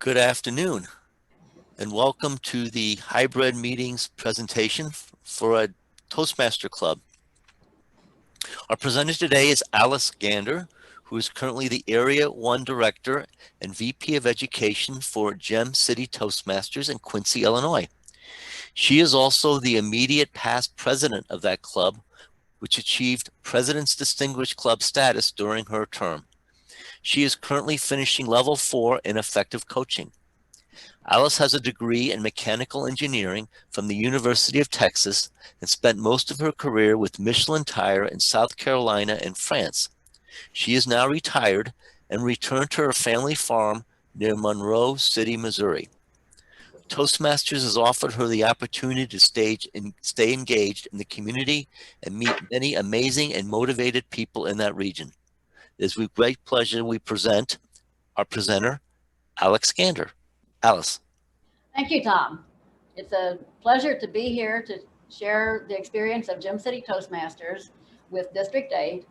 Good afternoon, and welcome to the hybrid meetings presentation for a Toastmaster Club. Our presenter today is Alice Gander, who is currently the Area 1 Director and VP of Education for Gem City Toastmasters in Quincy, Illinois. She is also the immediate past president of that club, which achieved President's Distinguished Club status during her term. She is currently finishing Level 4 in effective coaching. Alice has a degree in mechanical engineering from the University of Texas and spent most of her career with Michelin Tire in South Carolina and France. She is now retired and returned to her family farm near Monroe City, Missouri. Toastmasters has offered her the opportunity to stay engaged in the community and meet many amazing and motivated people in that region. It is with great pleasure we present our presenter, Alex Gander. Alice. Thank you, Tom. It's a pleasure to be here to share the experience of Gem City Toastmasters with District 8.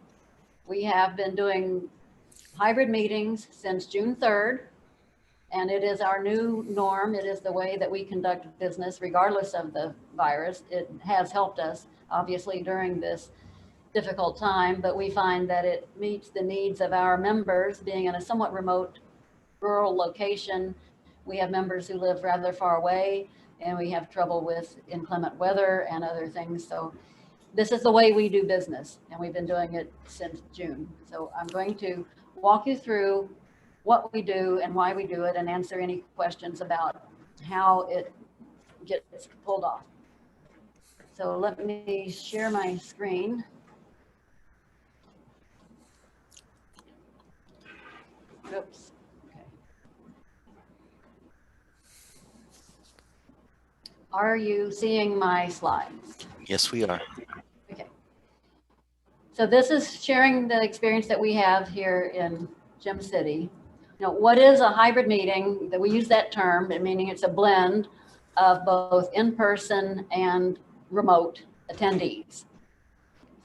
We have been doing hybrid meetings since June 3rd, and it is our new norm. It is the way that we conduct business regardless of the virus. It has helped us, obviously, during this difficult time, but we find that it meets the needs of our members being in a somewhat remote rural location. We have members who live rather far away, and we have trouble with inclement weather and other things. So this is the way we do business, and we've been doing it since June. So I'm going to walk you through what we do and why we do it and answer any questions about how it gets pulled off. So let me share my screen. Oops. Are you seeing my slides? Yes, we are. Okay. So this is sharing the experience that we have here in Gem City. What is a hybrid meeting? That we use that term, meaning it's a blend of both in-person and remote attendees.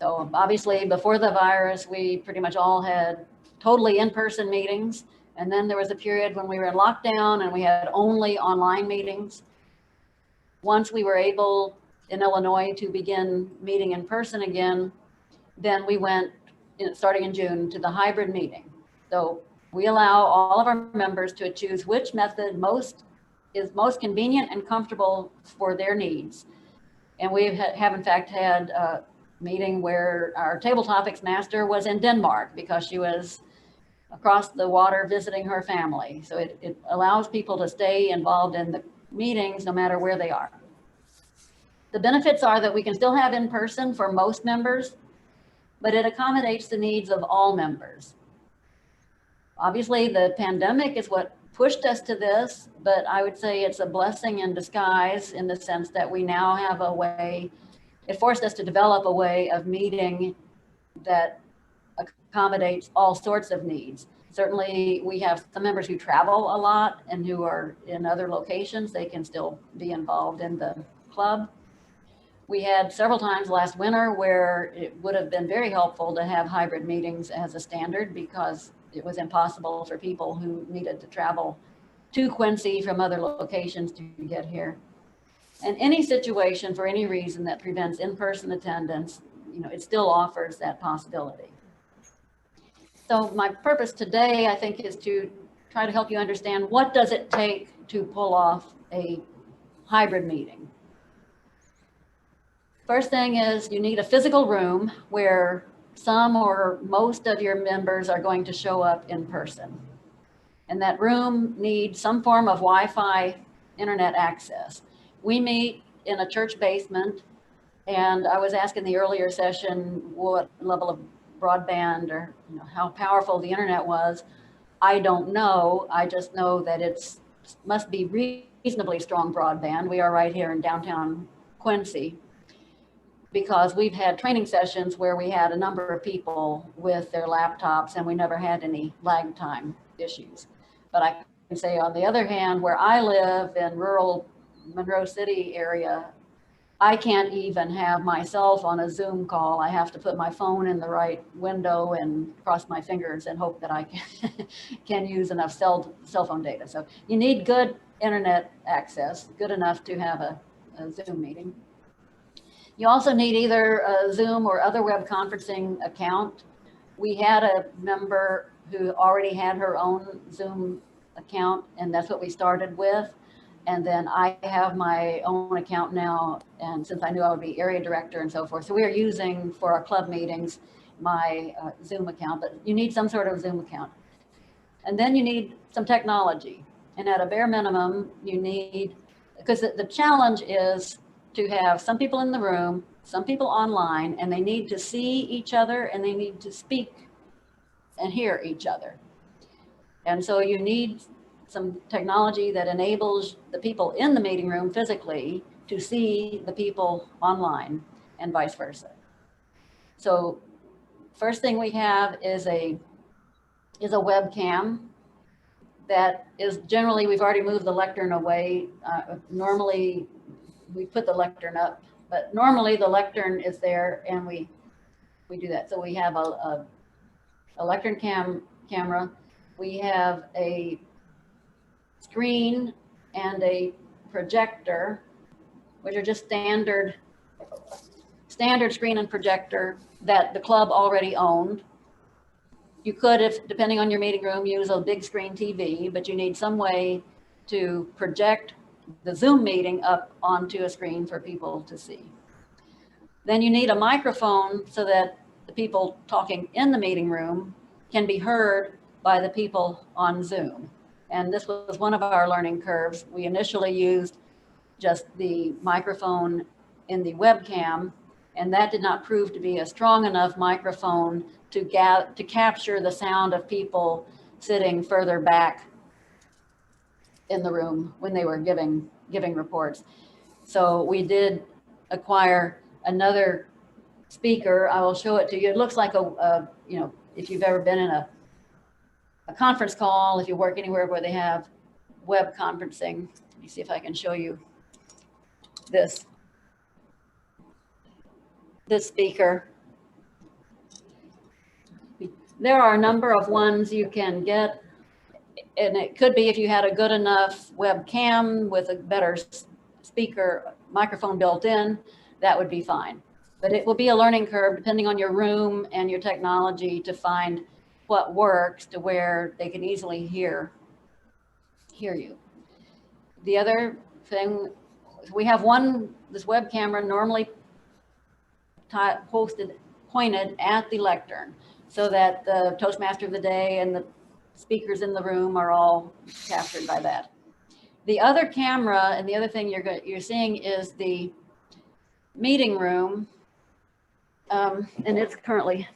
So obviously before the virus, we pretty much all had totally in-person meetings. And then there was a period when we were in lockdown and we had only online meetings. Once we were able in Illinois to begin meeting in person again, then we went, starting in June, to the hybrid meeting. So we allow all of our members to choose which method is most convenient and comfortable for their needs. And we have in fact had a meeting where our table topics master was in Denmark because she was across the water visiting her family. So it allows people to stay involved in the meetings no matter where they are. The benefits are that we can still have in person for most members, but it accommodates the needs of all members. Obviously, the pandemic is what pushed us to this, but I would say it's a blessing in disguise in the sense that we now have a way, it forced us to develop a way of meeting that accommodates all sorts of needs. Certainly, we have some members who travel a lot and who are in other locations. They can still be involved in the club. We had several times last winter where it would have been very helpful to have hybrid meetings as a standard because it was impossible for people who needed to travel to Quincy from other locations to get here. And any situation for any reason that prevents in-person attendance, it still offers that possibility. So my purpose today, I think, is to try to help you understand what does it take to pull off a hybrid meeting. First thing is you need a physical room where some or most of your members are going to show up in person. And that room needs some form of Wi-Fi internet access. We meet in a church basement, and I was asked in the earlier session what level of broadband or how powerful the internet was. I don't know. I just know that it must be reasonably strong broadband. We are right here in downtown Quincy because we've had training sessions where we had a number of people with their laptops and we never had any lag time issues. But I can say on the other hand, where I live in rural Monroe City area, I can't even have myself on a Zoom call. I have to put my phone in the right window and cross my fingers and hope that I can use enough cell phone data. So you need good internet access, good enough to have a Zoom meeting. You also need either a Zoom or other web conferencing account. We had a member who already had her own Zoom account, and that's what we started with. And then I have my own account now, and since I knew I would be area director and so forth, so we are using for our club meetings my Zoom account, but you need some sort of Zoom account. And then you need some technology. And at a bare minimum, you need, because the challenge is to have some people in the room, some people online, and they need to see each other and they need to speak and hear each other. And so you need some technology that enables the people in the meeting room physically to see the people online and vice versa. So first thing we have is a webcam that is generally, we've already moved the lectern away. Normally we put the lectern up, but normally the lectern is there and we do that. So we have a lectern camera. We have a screen and a projector, which are just standard screen and projector that the club already owned. You could, if depending on your meeting room, use a big screen TV, but you need some way to project the Zoom meeting up onto a screen for people to see. Then you need a microphone so that the people talking in the meeting room can be heard by the people on Zoom. And this was one of our learning curves. We initially used just the microphone in the webcam, and that did not prove to be a strong enough microphone to capture the sound of people sitting further back in the room when they were giving reports. So we did acquire another speaker. I will show it to you. It looks like a you know, if you've ever been in a conference call, if you work anywhere where they have web conferencing. Let me see if I can show you this speaker. There are a number of ones you can get, and it could be if you had a good enough webcam with a better speaker microphone built in, that would be fine. But it will be a learning curve depending on your room and your technology to find what works to where they can easily hear you. The other thing, we have this web camera normally pointed at the lectern so that the Toastmaster of the day and the speakers in the room are all captured by that. The other camera and the other thing you're seeing is the meeting room, and it's currently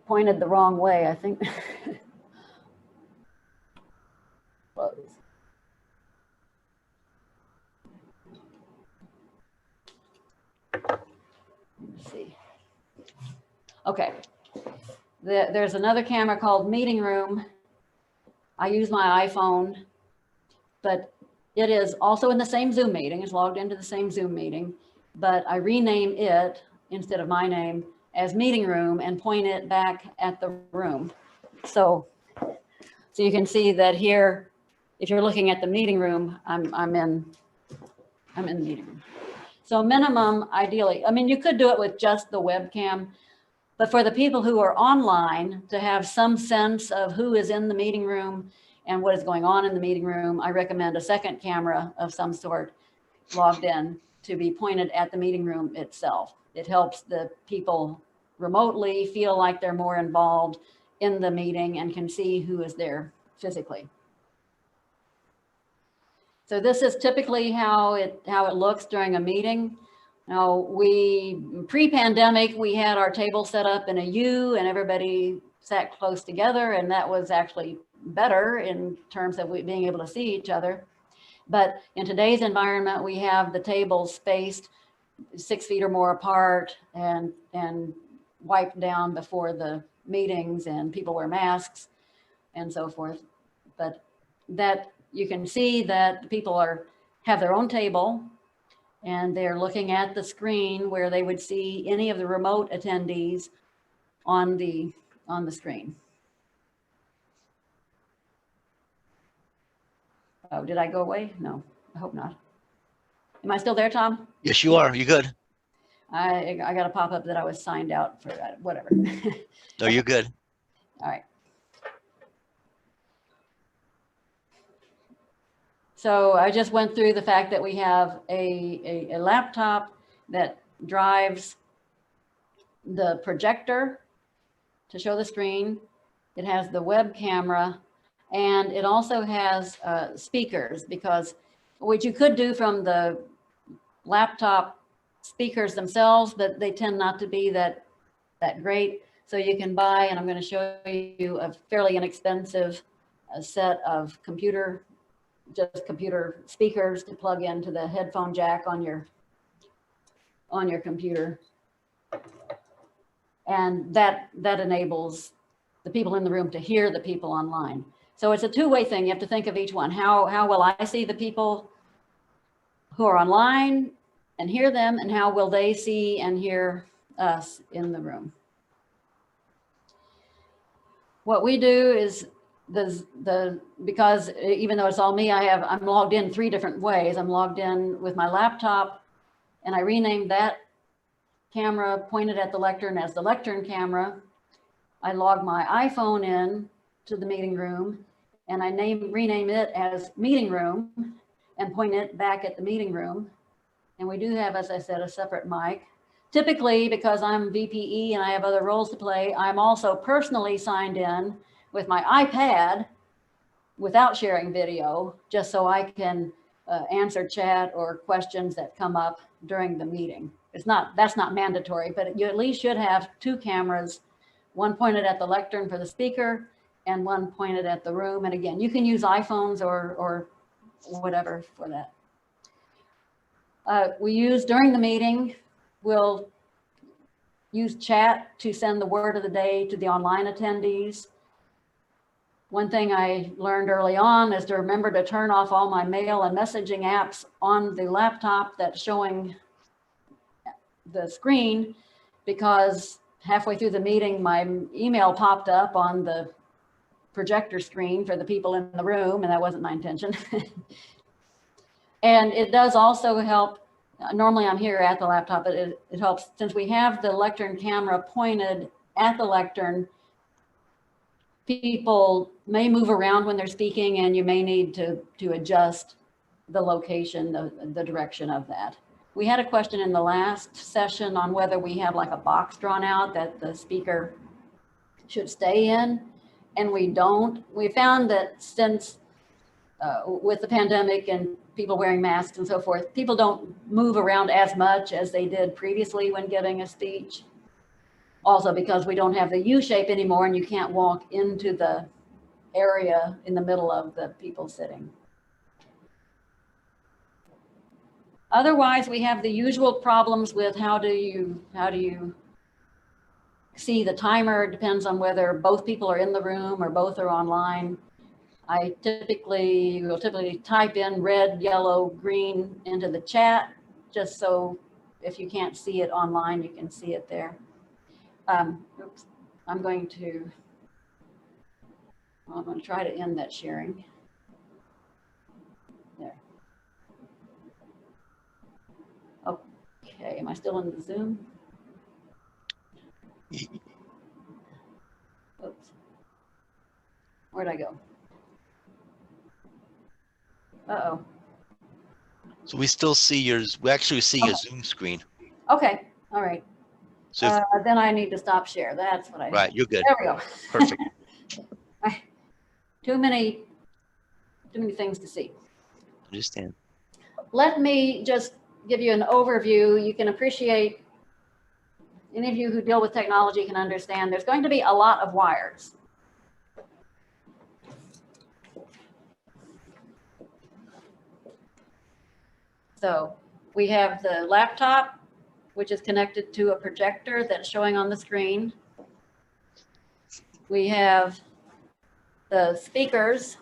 pointed the wrong way, I think. Close. Let's see. Okay. There's another camera called meeting room. I use my iPhone, but it is also in the same Zoom meeting. It's logged into the same Zoom meeting, but I rename it instead of my name as meeting room and point it back at the room. So you can see that here, if you're looking at the meeting room, I'm in the meeting room. So minimum, ideally, I mean, you could do it with just the webcam, but for the people who are online, to have some sense of who is in the meeting room and what is going on in the meeting room, I recommend a second camera of some sort logged in to be pointed at the meeting room itself. It helps the people remotely feel like they're more involved in the meeting and can see who is there physically. So this is typically how it looks during a meeting. Now, pre-pandemic, we had our table set up in a U and everybody sat close together, and that was actually better in terms of being able to see each other. But in today's environment, we have the tables spaced 6 feet or more apart and wiped down before the meetings, and people wear masks and so forth. But that you can see that people have their own table and they're looking at the screen where they would see any of the remote attendees on the screen. Oh, did I go away? No, I hope not. Am I still there, Tom? Yes, you are. You good? I got a pop-up that I was signed out for whatever. No, you're good. All right. So I just went through the fact that we have a laptop that drives the projector to show the screen. It has the web camera, and it also has speakers, because what you could do from the laptop speakers themselves, but they tend not to be that great. So you can buy, and I'm going to show you a fairly inexpensive set of computer speakers to plug into the headphone jack on your computer. And that enables the people in the room to hear the people online. So it's a two-way thing. You have to think of each one. How will I see the people who are online and hear them, and how will they see and hear us in the room? What we do is because even though it's all me, I'm logged in 3 different ways. I'm logged in with my laptop, and I renamed that camera pointed at the lectern as the lectern camera. I log my iPhone in to the meeting room, and I rename it as meeting room and point it back at the meeting room. And we do have, as I said, a separate mic. Typically, because I'm VPE and I have other roles to play, I'm also personally signed in with my iPad without sharing video, just so I can answer chat or questions that come up during the meeting. That's not mandatory, but you at least should have 2 cameras, one pointed at the lectern for the speaker and one pointed at the room. And again, you can use iPhones or whatever for that. During the meeting, we'll use chat to send the word of the day to the online attendees. One thing I learned early on is to remember to turn off all my mail and messaging apps on the laptop that's showing the screen, because halfway through the meeting, my email popped up on the projector screen for the people in the room, and that wasn't my intention. And it does also help. Normally I'm here at the laptop, but it helps since we have the lectern camera pointed at the lectern. People may move around when they're speaking, and you may need to adjust the location, the direction of that. We had a question in the last session on whether we have like a box drawn out that the speaker should stay in, and we don't. We found that since with the pandemic and people wearing masks and so forth, people don't move around as much as they did previously when giving a speech. Also because we don't have the U shape anymore, and you can't walk into the area in the middle of the people sitting. Otherwise, we have the usual problems with how do you see the timer. It depends on whether both people are in the room or both are online. I will typically type in red, yellow, green into the chat, just so if you can't see it online, you can see it there. Oops, I'm going to try to end that sharing. There. Okay, am I still in the Zoom? Oops. Where'd I go? Uh-oh. So we still see yours. We actually see your Zoom screen. Okay, all right. So then I need to stop share. That's what I. Right, you're good. There we go. Perfect. Too many things to see. Understand. Let me just give you an overview. You can appreciate, any of you who deal with technology can understand there's going to be a lot of wires. So we have the laptop, which is connected to a projector that's showing on the screen. We have the speakers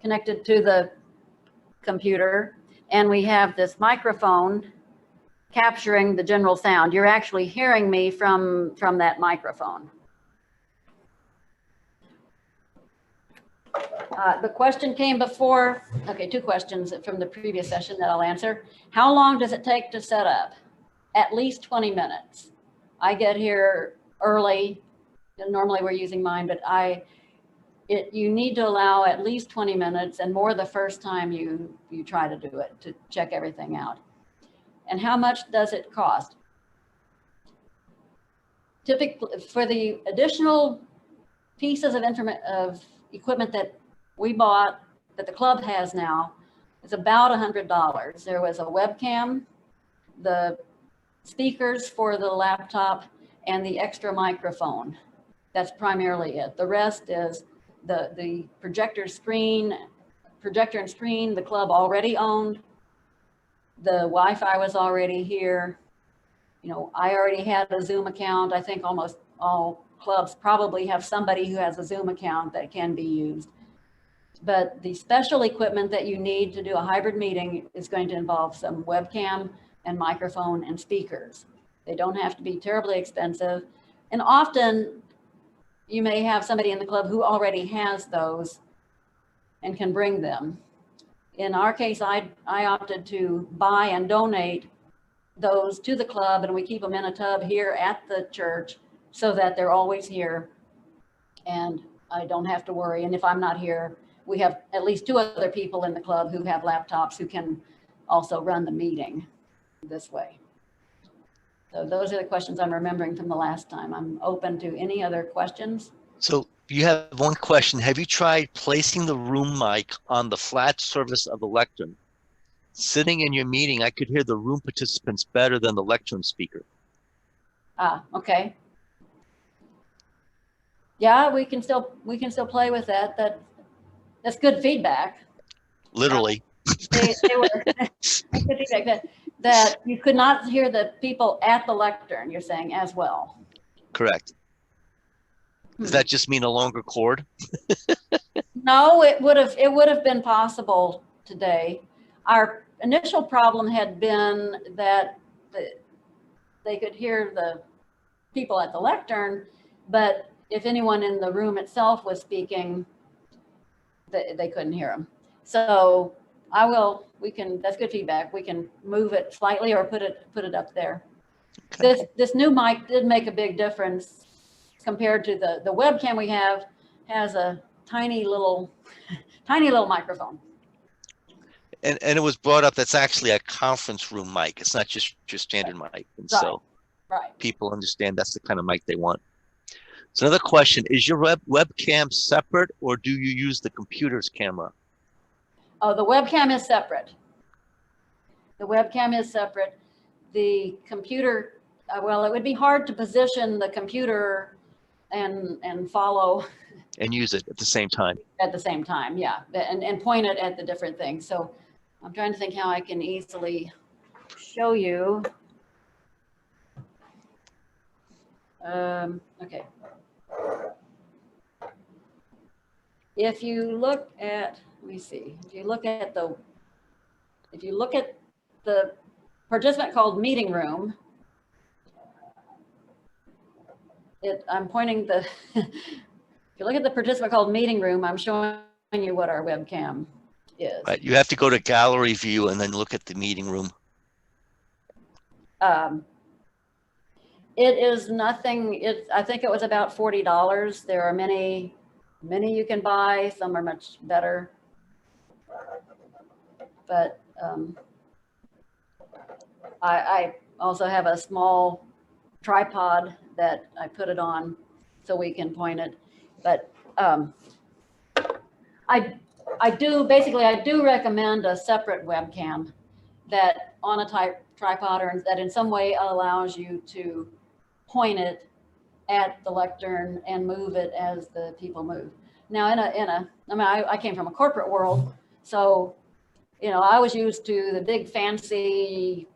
connected to the computer, and we have this microphone capturing the general sound. You're actually hearing me from that microphone. The question came before, okay, two questions from the previous session that I'll answer. How long does it take to set up? At least 20 minutes. I get here early. Normally we're using mine, but you need to allow at least 20 minutes and more the first time you try to do it, to check everything out. And how much does it cost? Typically, for the additional pieces of equipment that we bought, that the club has now, it's about $100. There was a webcam, the speakers for the laptop, and the extra microphone. That's primarily it. The rest is the projector and screen the club already owned. The Wi-Fi was already here. You know, I already had a Zoom account. I think almost all clubs probably have somebody who has a Zoom account that can be used. But the special equipment that you need to do a hybrid meeting is going to involve some webcam and microphone and speakers. They don't have to be terribly expensive. And often you may have somebody in the club who already has those and can bring them. In our case, I opted to buy and donate those to the club, and we keep them in a tub here at the church so that they're always here and I don't have to worry. And if I'm not here, we have at least 2 other people in the club who have laptops who can also run the meeting this way. So those are the questions I'm remembering from the last time. I'm open to any other questions. So you have one question. Have you tried placing the room mic on the flat surface of the lectern? Sitting in your meeting, I could hear the room participants better than the lectern speaker. Okay. Yeah, we can still play with that. That's good feedback. Literally. They were good feedback that you could not hear the people at the lectern, you're saying, as well. Correct. Does that just mean a longer cord? No, it would have been possible today. Our initial problem had been that they could hear the people at the lectern, but if anyone in the room itself was speaking, they couldn't hear them. So that's good feedback. We can move it slightly or put it up there. Okay. This new mic did make a big difference compared to the webcam we have. Has a tiny little microphone. And it was brought up that's actually a conference room mic. It's not just your standard mic. And so people understand that's the kind of mic they want. So another question, is your webcam separate or do you use the computer's camera? Oh, the webcam is separate. The webcam is separate. The computer, well, it would be hard to position the computer and follow. And use it at the same time. At the same time, yeah. And point it at the different things. So I'm trying to think how I can easily show you. Okay. If you look at, let me see, if you look at the participant called meeting room, I'm pointing the, if you look at the participant called meeting room, I'm showing you what our webcam is. Right. You have to go to gallery view and then look at the meeting room. It is nothing. I think it was about $40. There are many you can buy. Some are much better. But I also have a small tripod that I put it on so we can point it. But I do recommend a separate webcam that on a tripod or that in some way allows you to point it at the lectern and move it as the people move. Now I came from a corporate world, so I was used to the big fancy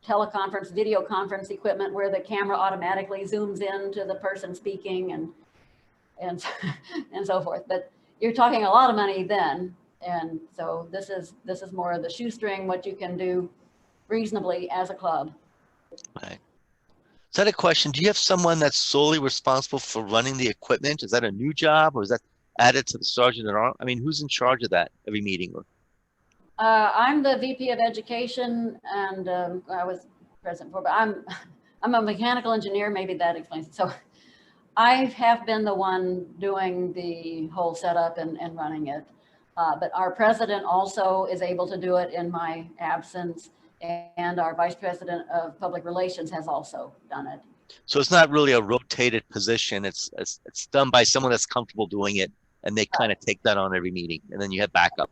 teleconference, video conference equipment where the camera automatically zooms in to the person speaking and so forth. But you're talking a lot of money then, And so this is more of the shoestring, what you can do reasonably as a club. Right. Is that a question? Do you have someone that's solely responsible for running the equipment? Is that a new job, or is that added to the sergeant at arms? I mean, who's in charge of that every meeting? I'm the VP of Education, and I was president for, but I'm a mechanical engineer. Maybe that explains it. So I have been the one doing the whole setup and running it. But our president also is able to do it in my absence, and our vice president of public relations has also done it. So it's not really a rotated position. It's done by someone that's comfortable doing it, and they kind of take that on every meeting, and then you have backup.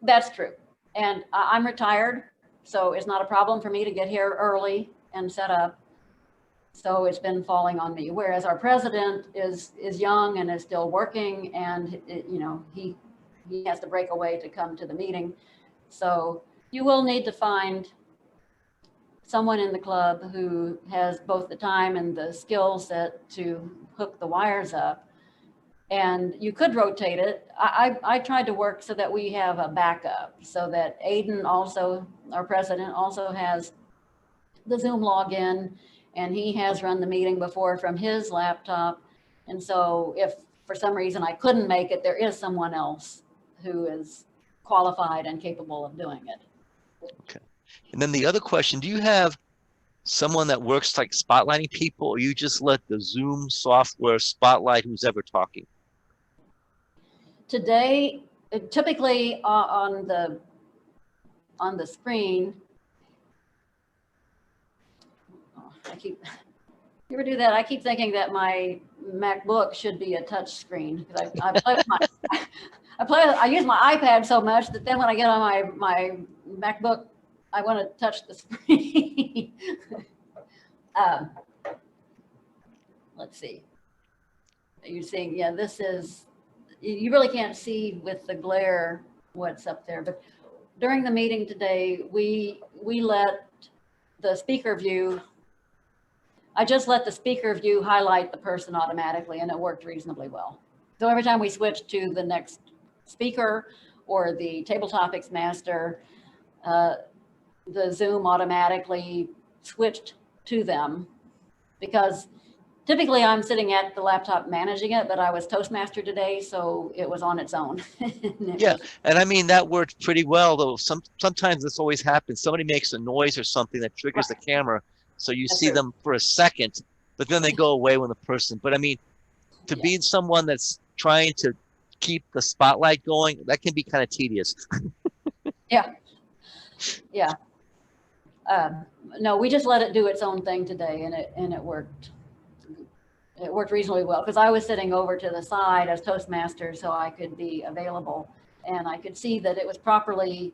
That's true. And I'm retired, so it's not a problem for me to get here early and set up. So it's been falling on me. Whereas our president is young and is still working, and he has to break away to come to the meeting. So you will need to find someone in the club who has both the time and the skill set to hook the wires up. And you could rotate it. I tried to work so that we have a backup, so that Aiden also, our president, also has the Zoom login, and he has run the meeting before from his laptop. And so if for some reason I couldn't make it, there is someone else who is qualified and capable of doing it. Okay. And then the other question, do you have someone that works like spotlighting people, or you just let the Zoom software spotlight who's ever talking? Today, typically on the screen, you ever do that? I keep thinking that my MacBook should be a touch screen, because I use my iPad so much that then when I get on my MacBook, I want to touch the screen. Let's see. Are you seeing? Yeah, this is, you really can't see with the glare what's up there, but during the meeting today, we let the speaker view, I just let the speaker view highlight the person automatically, and it worked reasonably well. So every time we switched to the next speaker or the table topics master, the Zoom automatically switched to them, because typically I'm sitting at the laptop managing it, but I was Toastmaster today, so it was on its own. Yeah, and I mean, that worked pretty well, though. Sometimes this always happens. Somebody makes a noise or something that triggers the camera, so you see them for a second, but then they go away when the person, but I mean, to be someone that's trying to keep the spotlight going, that can be kind of tedious. Yeah. Yeah. No, we just let it do its own thing today, and it worked. It worked reasonably well, because I was sitting over to the side as Toastmaster, so I could be available, and I could see that it was properly,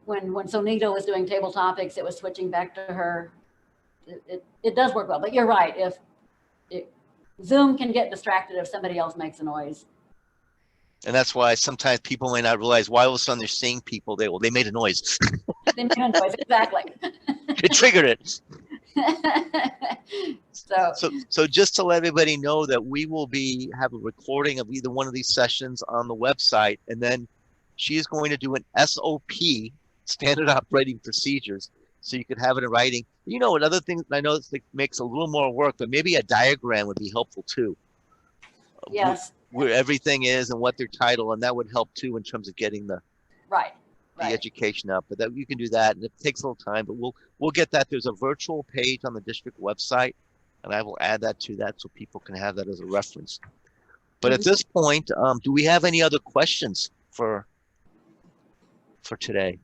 when Sonita was doing table topics, it was switching back to her. It does work well, but you're right. Zoom can get distracted if somebody else makes a noise. And that's why sometimes people may not realize why all of a sudden they're seeing people. They made a noise. They made a noise, exactly. It triggered it. So just to let everybody know that we will have a recording of either one of these sessions on the website, and then she is going to do an SOP, standard operating procedures, so you could have it in writing. You know, another thing I know this makes a little more work, but maybe a diagram would be helpful too. Yes. Where everything is and what their title, and that would help too in terms of getting the education up. But that you can do that, and it takes a little time, but we'll get that. There's a virtual page on the district website, and I will add that to that so people can have that as a reference. But at this point, do we have any other questions for today?